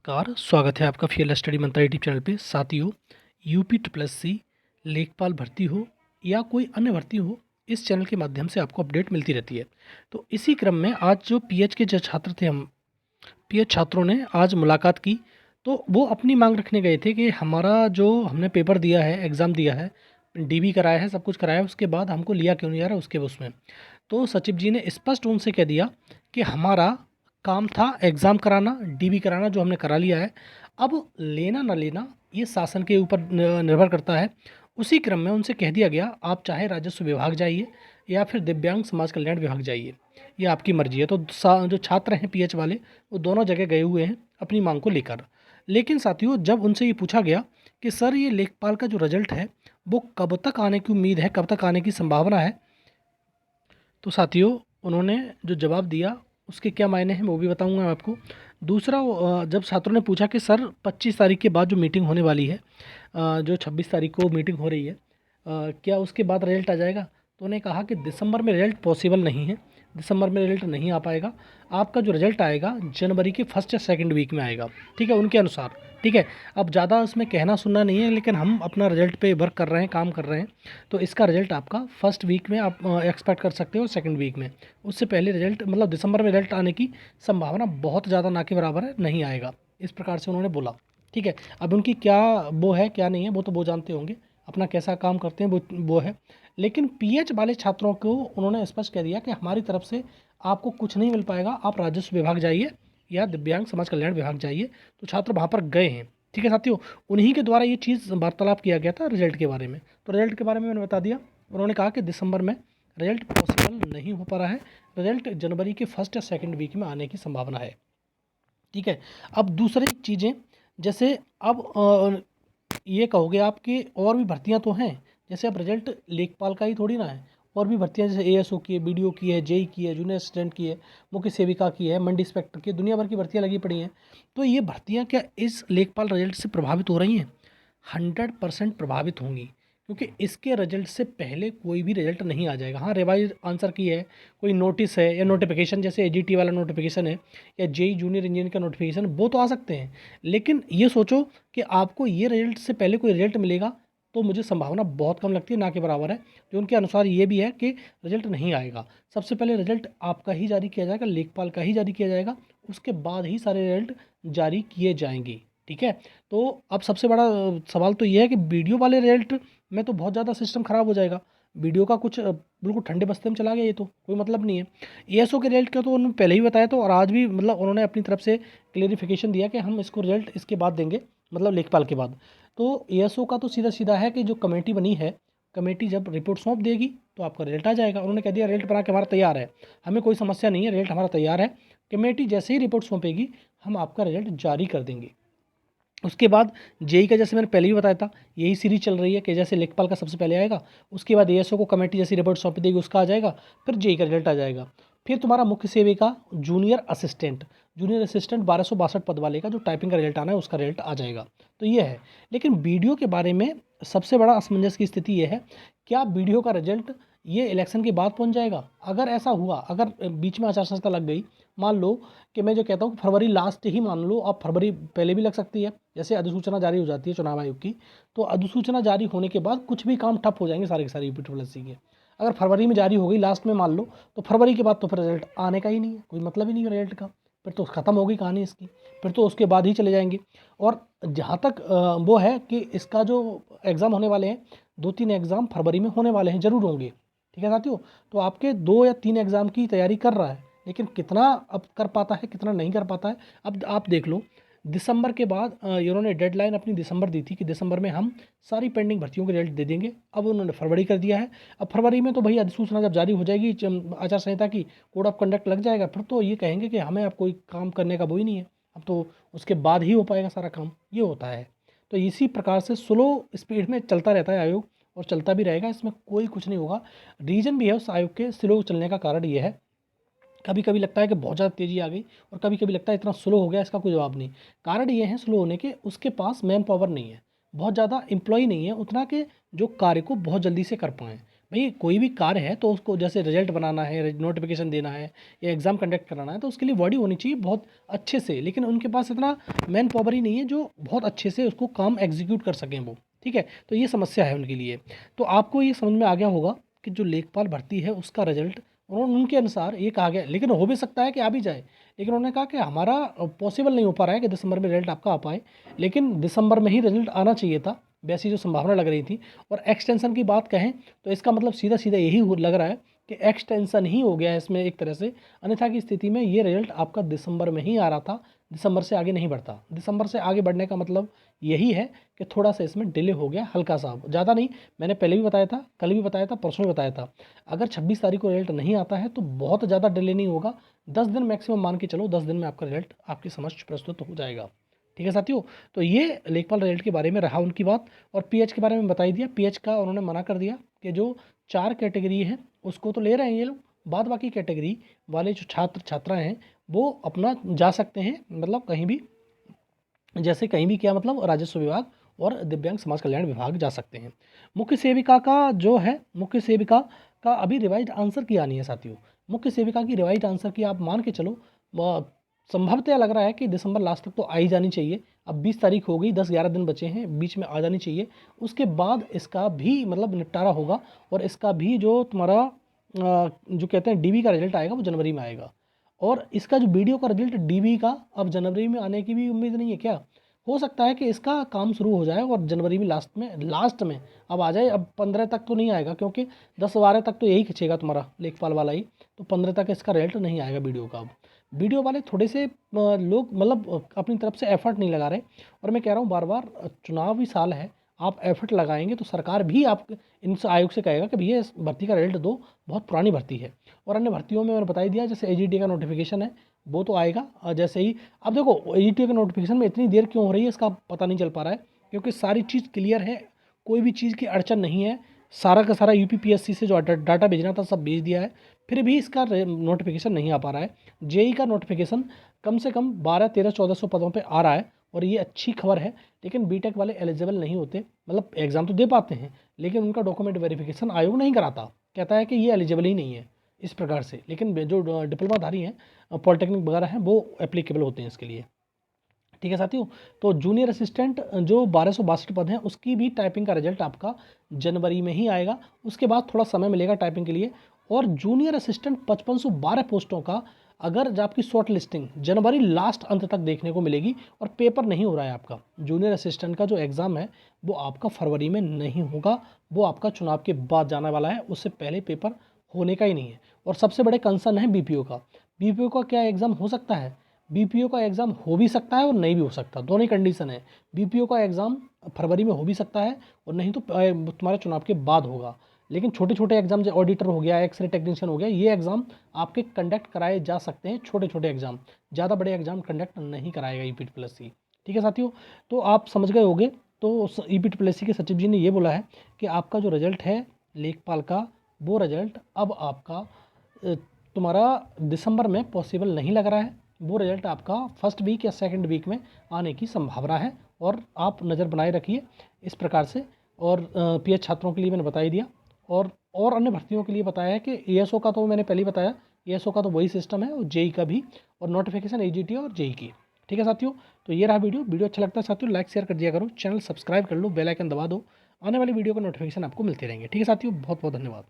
नमस्कार, स्वागत है आपका फीएल स्टडी मंत्रा यूट्यूब चैनल पे। साथियों, यूपी ट्रिपल एस सी लेखपाल भर्ती हो या कोई अन्य भर्ती हो, इस चैनल के माध्यम से आपको अपडेट मिलती रहती है। तो इसी क्रम में आज जो पीएच के जो छात्र थे, हम पीएच छात्रों ने आज मुलाकात की। तो वो अपनी मांग रखने गए थे कि हमारा जो हमने पेपर दिया है, एग्ज़ाम दिया है, डीबी कराया है, सब कुछ कराया है, उसके बाद हमको लिया क्यों नहीं जा रहा उसके उसमें। तो सचिव जी ने स्पष्ट उनसे कह दिया कि हमारा काम था एग्ज़ाम कराना, डीबी कराना, जो हमने करा लिया है। अब लेना ना लेना ये शासन के ऊपर निर्भर करता है। उसी क्रम में उनसे कह दिया गया, आप चाहे राजस्व विभाग जाइए या फिर दिव्यांग समाज कल्याण विभाग जाइए, ये आपकी मर्ज़ी है। तो जो छात्र हैं पीएच वाले, वो दोनों जगह गए हुए हैं अपनी मांग को लेकर। लेकिन साथियों, जब उनसे ये पूछा गया कि सर ये लेखपाल का जो रिजल्ट है वो कब तक आने की उम्मीद है, कब तक आने की संभावना है, तो साथियों उन्होंने जो जवाब दिया उसके क्या मायने हैं वो भी बताऊंगा मैं आपको। दूसरा, जब छात्रों ने पूछा कि सर 25 तारीख के बाद जो मीटिंग होने वाली है, जो 26 तारीख को मीटिंग हो रही है, क्या उसके बाद रिजल्ट आ जाएगा, तो उन्हें कहा कि दिसंबर में रिजल्ट पॉसिबल नहीं है, दिसंबर में रिजल्ट नहीं आ पाएगा। आपका जो रिजल्ट आएगा जनवरी के फर्स्ट या सेकंड वीक में आएगा, ठीक है, उनके अनुसार। ठीक है, अब ज़्यादा उसमें कहना सुनना नहीं है, लेकिन हम अपना रिजल्ट पे वर्क कर रहे हैं, काम कर रहे हैं। तो इसका रिजल्ट आपका फर्स्ट वीक में आप एक्सपेक्ट कर सकते हो, सेकंड वीक में। उससे पहले रिजल्ट, मतलब दिसंबर में रिजल्ट आने की संभावना बहुत ज़्यादा ना के बराबर है, नहीं आएगा, इस प्रकार से उन्होंने बोला। ठीक है, अब उनकी क्या वो है क्या नहीं है वो तो वो जानते होंगे, अपना कैसा काम करते हैं वो है। लेकिन पीएच वाले छात्रों को उन्होंने स्पष्ट कह दिया कि हमारी तरफ से आपको कुछ नहीं मिल पाएगा, आप राजस्व विभाग जाइए या दिव्यांग समाज कल्याण विभाग जाइए। तो छात्र वहाँ पर गए हैं। ठीक है साथियों, उन्हीं के द्वारा ये चीज़ वार्तालाप किया गया था रिजल्ट के बारे में। तो रिजल्ट के बारे में मैंने बता दिया। उन्होंने कहा कि दिसंबर में रिजल्ट पॉसिबल नहीं हो पा रहा है, रिजल्ट जनवरी के फर्स्ट या सेकंड वीक में आने की संभावना है। ठीक है, अब दूसरी चीज़ें, जैसे अब ये कहोगे आप कि और भी भर्तियां तो हैं, जैसे अब रिजल्ट लेखपाल का ही थोड़ी ना है, और भी भर्तियां जैसे एएसओ की है, बीडीओ की है, जेई की है, जूनियर असिस्टेंट की है, मुख्य सेविका की है, मंडी इंस्पेक्टर की है, दुनिया भर की भर्तियां लगी पड़ी हैं। तो ये भर्तियां क्या इस लेखपाल रिजल्ट से प्रभावित हो रही हैं? 100% प्रभावित होंगी, क्योंकि इसके रिजल्ट से पहले कोई भी रिजल्ट नहीं आ जाएगा। हाँ, रिवाइज आंसर की है, कोई नोटिस है या नोटिफिकेशन, जैसे एजीटी वाला नोटिफिकेशन है या जेई जूनियर इंजीनियर का नोटिफिकेशन, वो तो आ सकते हैं। लेकिन ये सोचो कि आपको ये रिजल्ट से पहले कोई रिजल्ट मिलेगा, तो मुझे संभावना बहुत कम लगती है, ना के बराबर है। जो उनके अनुसार ये भी है कि रिजल्ट नहीं आएगा। सबसे पहले रिजल्ट आपका ही जारी किया जाएगा, लेखपाल का ही जारी किया जाएगा, उसके बाद ही सारे रिजल्ट जारी किए जाएंगे। ठीक है, तो अब सबसे बड़ा सवाल तो ये है कि वीडियो वाले रिजल्ट में तो बहुत ज़्यादा सिस्टम ख़राब हो जाएगा। वीडियो का कुछ बिल्कुल ठंडे बस्ते में चला गया, ये तो कोई मतलब नहीं है। एएसओ के रिजल्ट का तो उन्होंने पहले ही बताया, तो और आज भी मतलब उन्होंने अपनी तरफ से क्लेरिफिकेशन दिया कि हम इसको रिजल्ट इसके बाद देंगे, मतलब लेखपाल के बाद। तो एएसओ का तो सीधा सीधा है कि जो कमेटी बनी है, कमेटी जब रिपोर्ट सौंप देगी तो आपका रिजल्ट आ जाएगा। उन्होंने कह दिया रिजल्ट बना के हमारा तैयार है, हमें कोई समस्या नहीं है, रिजल्ट हमारा तैयार है। कमेटी जैसे ही रिपोर्ट सौंपेगी हम आपका रिजल्ट जारी कर देंगे। उसके बाद जेई का, जैसे मैंने पहले ही बताया था, यही सीरीज चल रही है कि जैसे लेखपाल का सबसे पहले आएगा, उसके बाद एएसओ को कमेटी जैसी रिपोर्ट सौंप देगी, उसका आ जाएगा, फिर जेई का रिजल्ट आ जाएगा। फिर तुम्हारा मुख्य सेविका, जूनियर असिस्टेंट 1262 पद वाले का जो टाइपिंग का रिजल्ट आना है, उसका रिजल्ट आ जाएगा। तो ये है। लेकिन वीडियो के बारे में सबसे बड़ा असमंजस की स्थिति ये है, क्या वीडियो का रिजल्ट ये इलेक्शन के बाद पहुंच जाएगा? अगर ऐसा हुआ, अगर बीच में आचार संहिता लग गई, मान लो कि मैं जो कहता हूँ फरवरी लास्ट ही मान लो, अब फरवरी पहले भी लग सकती है, जैसे अधिसूचना जारी हो जाती है चुनाव आयोग की, तो अधिसूचना जारी होने के बाद कुछ भी काम ठप हो जाएंगे सारे के सारे यूपी ट्रिपल एससी के। अगर फरवरी में जारी हो गई लास्ट में मान लो, तो फरवरी के बाद तो फिर रिजल्ट आने का ही नहीं है, कोई मतलब ही नहीं है रिजल्ट का, फिर तो ख़त्म हो गई कहानी इसकी, फिर तो उसके बाद ही चले जाएंगे। और जहाँ तक वो है कि इसका जो एग्ज़ाम होने वाले हैं, 2-3 एग्ज़ाम फरवरी में होने वाले हैं, ज़रूर होंगे। ठीक है साथियों, तो आपके 2 या 3 एग्ज़ाम की तैयारी कर रहा है, लेकिन कितना अब कर पाता है, कितना नहीं कर पाता है, अब आप देख लो। दिसंबर के बाद इन्होंने डेडलाइन अपनी दिसंबर दी थी कि दिसंबर में हम सारी पेंडिंग भर्तियों के रिजल्ट दे देंगे। अब उन्होंने फरवरी कर दिया है। अब फरवरी में तो भाई अधिसूचना जब जारी हो जाएगी, आचार संहिता की, कोड ऑफ कंडक्ट लग जाएगा, फिर तो ये कहेंगे कि हमें अब कोई काम करने का वो ही नहीं है, अब तो उसके बाद ही हो पाएगा सारा काम, ये होता है। तो इसी प्रकार से स्लो स्पीड में चलता रहता है आयोग, और चलता भी रहेगा, इसमें कोई कुछ नहीं होगा। रीज़न भी है उस आयोग के स्लो चलने का, कारण ये है, कभी कभी लगता है कि बहुत ज़्यादा तेज़ी आ गई, और कभी कभी लगता है इतना स्लो हो गया, इसका कोई जवाब नहीं। कारण ये है स्लो होने के, उसके पास मैन पावर नहीं है, बहुत ज़्यादा एम्प्लॉय नहीं है उतना, कि जो कार्य को बहुत जल्दी से कर पाएँ। भाई कोई भी कार्य है तो उसको जैसे रिजल्ट बनाना है, नोटिफिकेशन देना है या एग्ज़ाम कंडक्ट कराना है, तो उसके लिए बॉडी होनी चाहिए बहुत अच्छे से, लेकिन उनके पास इतना मैन पावर ही नहीं है जो बहुत अच्छे से उसको काम एग्जीक्यूट कर सकें वो। ठीक है, तो ये समस्या है उनके लिए। तो आपको ये समझ में आ गया होगा कि जो लेखपाल भर्ती है उसका रिजल्ट उन्होंने उनके अनुसार ये कहा गया, लेकिन हो भी सकता है कि आ भी जाए, लेकिन उन्होंने कहा कि हमारा पॉसिबल नहीं हो पा रहा है कि दिसंबर में रिजल्ट आपका आ पाए, लेकिन दिसंबर में ही रिजल्ट आना चाहिए था, वैसी जो संभावना लग रही थी। और एक्सटेंशन की बात कहें तो इसका मतलब सीधा सीधा यही लग रहा है कि एक्सटेंशन ही हो गया है इसमें एक तरह से, अन्यथा की स्थिति में ये रिजल्ट आपका दिसंबर में ही आ रहा था, दिसंबर से आगे नहीं बढ़ता। दिसंबर से आगे बढ़ने का मतलब यही है कि थोड़ा सा इसमें डिले हो गया, हल्का सा, ज़्यादा नहीं। मैंने पहले भी बताया था, कल भी बताया था, परसों भी बताया था, अगर 26 तारीख को रिजल्ट नहीं आता है तो बहुत ज़्यादा डिले नहीं होगा, 10 दिन मैक्सिमम मान के चलो, 10 दिन में आपका रिजल्ट आपके समक्ष प्रस्तुत हो जाएगा। ठीक है साथियों, तो ये लेखपाल रिजल्ट के बारे में रहा उनकी बात। और पीएच के बारे में बता ही दिया, पीएच का उन्होंने मना कर दिया कि जो 4 कैटेगरी है उसको तो ले रहे हैं ये लोग, बाद बाकी कैटेगरी वाले जो छात्र छात्रा हैं वो अपना जा सकते हैं, मतलब कहीं भी, जैसे कहीं भी क्या मतलब राजस्व विभाग और दिव्यांग समाज कल्याण विभाग जा सकते हैं। मुख्य सेविका का जो है, मुख्य सेविका का अभी रिवाइज आंसर की आनी है साथियों। मुख्य सेविका की रिवाइज आंसर की आप मान के चलो, संभवतः लग रहा है कि दिसंबर लास्ट तक तो आ ही जानी चाहिए। अब 20 तारीख हो गई, 10-11 दिन बचे हैं, बीच में आ जानी चाहिए। उसके बाद इसका भी मतलब निपटारा होगा और इसका भी जो तुम्हारा जो कहते हैं डीबी का रिजल्ट आएगा वो जनवरी में आएगा। और इसका जो बीडीओ का रिजल्ट डीबी का अब जनवरी में आने की भी उम्मीद नहीं है क्या? हो सकता है कि इसका काम शुरू हो जाए और जनवरी में लास्ट में अब आ जाए। अब 15 तक तो नहीं आएगा, क्योंकि 10-12 तक तो यही खिंचेगा तुम्हारा लेखपाल वाला ही, तो 15 तक इसका रिजल्ट नहीं आएगा बीडीओ का। अब बीडीओ वाले थोड़े से लोग मतलब अपनी तरफ से एफर्ट नहीं लगा रहे, और मैं कह रहा हूँ बार बार, चुनावी साल है, आप एफर्ट लगाएंगे तो सरकार भी आप इन आयोग से कहेगा कि भैया इस भर्ती का रिजल्ट दो, बहुत पुरानी भर्ती है। और अन्य भर्तियों में मैंने बता ही दिया, जैसे एजीटी का नोटिफिकेशन है वो तो आएगा जैसे ही। अब देखो एजीटी के नोटिफिकेशन में इतनी देर क्यों हो रही है इसका पता नहीं चल पा रहा है, क्योंकि सारी चीज़ क्लियर है, कोई भी चीज़ की अड़चन नहीं है, सारा का सारा यूपीपीएससी से जो डाटा भेजना था सब भेज दिया है, फिर भी इसका नोटिफिकेशन नहीं आ पा रहा है। जेई का नोटिफिकेशन कम से कम 1200-1300-1400 पदों पे आ रहा है, और ये अच्छी खबर है। लेकिन बीटेक वाले एलिजिबल नहीं होते, मतलब एग्ज़ाम तो दे पाते हैं लेकिन उनका डॉक्यूमेंट वेरिफिकेशन आयोग नहीं कराता, कहता है कि ये एलिजिबल ही नहीं है इस प्रकार से। लेकिन जो डिप्लोमाधारी हैं, पॉलिटेक्निक वगैरह हैं, वो एप्लीकेबल होते हैं इसके लिए। ठीक है साथियों, तो जूनियर असिस्टेंट जो 1262 पद हैं उसकी भी टाइपिंग का रिजल्ट आपका जनवरी में ही आएगा, उसके बाद थोड़ा समय मिलेगा टाइपिंग के लिए। और जूनियर असिस्टेंट 5512 पोस्टों का अगर जो आपकी शॉर्ट लिस्टिंग जनवरी लास्ट अंत तक देखने को मिलेगी, और पेपर नहीं हो रहा है आपका जूनियर असिस्टेंट का जो एग्ज़ाम है वो आपका फरवरी में नहीं होगा, वो आपका चुनाव के बाद जाने वाला है, उससे पहले पेपर होने का ही नहीं है। और सबसे बड़े कंसर्न है बीपीओ का। बीपीओ का क्या एग्ज़ाम हो सकता है? बीपीओ का एग्ज़ाम हो भी सकता है और नहीं भी हो सकता, दोनों ही कंडीशन है। बीपीओ का एग्ज़ाम फरवरी में हो भी सकता है और नहीं तो तुम्हारे चुनाव के बाद होगा। लेकिन छोटे छोटे एग्जाम जो ऑडिटर हो गया, एक्सरे टेक्नीशियन हो गया, ये एग्ज़ाम आपके कंडक्ट कराए जा सकते हैं, छोटे छोटे एग्जाम, ज़्यादा बड़े एग्जाम कंडक्ट नहीं कराएगा ईपीटी+सी। ठीक है साथियों, तो आप समझ गए होंगे। तो ईपीटी+सी के सचिव जी ने ये बोला है कि आपका जो रिजल्ट है लेखपाल का, वो रिजल्ट अब आपका तुम्हारा दिसंबर में पॉसिबल नहीं लग रहा है, वो रिजल्ट आपका फर्स्ट वीक या सेकंड वीक में आने की संभावना है, और आप नज़र बनाए रखिए इस प्रकार से। और पीएच छात्रों के लिए मैंने बता ही दिया, और अन्य भर्तियों के लिए बताया है कि एएसओ का तो मैंने पहले ही बताया, एएसओ का तो वही सिस्टम है, और जेई का भी, और नोटिफिकेशन एजीटी और जेई की। ठीक है साथियों, तो ये रहा वीडियो अच्छा लगता है साथियों लाइक शेयर कर दिया करो, चैनल सब्सक्राइब कर लो, बेल आइकन दबा दो, आने वाली वीडियो का नोटिफिकेशन आपको मिलते रहेंगे। ठीक है साथियों, बहुत बहुत धन्यवाद।